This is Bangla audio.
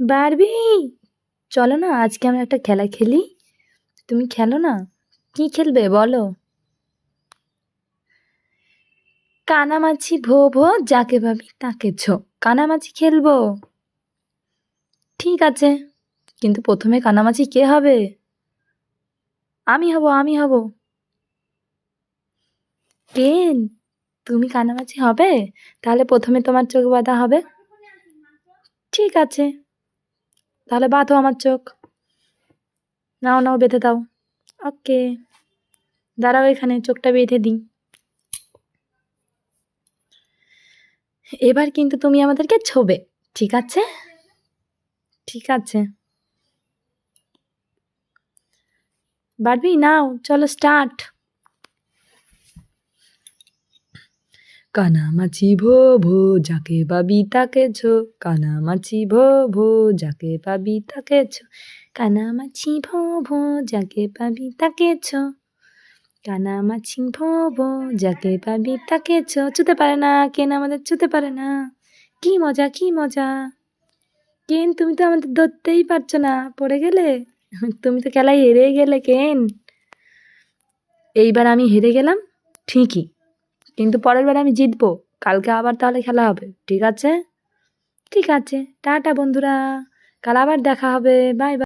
বারবি, চলো না আজকে আমরা একটা খেলা খেলি। তুমি খেলো না। কি খেলবে বলো? কানামাছি ভো ভো, যাকে ভাবি তাকে ছো। কানামাছি খেলবো। ঠিক আছে, কিন্তু প্রথমে কানামাছি কে হবে? আমি হব, আমি হব। কেন, তুমি কানামাছি হবে? তাহলে প্রথমে তোমার চোখ বাঁধা হবে। ঠিক আছে, তাহলে বাঁধো আমার চোখ। নাও নাও, বেঁধে দাও। ওকে, দাঁড়াও এখানে, চোখটা বেঁধে দিই। এবার কিন্তু তুমি আমাদেরকে ছোবে, ঠিক আছে? ঠিক আছে বারবি, নাও চলো স্টার্ট। কানামাছি ভো ভো, যাকে পাবি তাকে ছো। কানামাছি ভো ভো, যাকে পাবি তাকে ছো। কানামাছি ভো ভো, যাকে পাবি তাকে ছো। কানামাছি ভো ভো, যাকে পাবি তাকে ছো। ছুতে পারে না কেন, আমাদের ছুতে পারে না। কি মজা, কি মজা। কেন, তুমি তো আমাদের ধরতেই পারছো না, পড়ে গেলে। তুমি তো খেলায় হেরে গেলে কেন। এইবার আমি হেরে গেলাম ঠিকই, কিন্তু পরের বার আমি জিতবো। কালকে আবার তাহলে খেলা হবে, ঠিক আছে? ঠিক আছে, টাটা বন্ধুরা, কাল আবার দেখা হবে। Bye bye.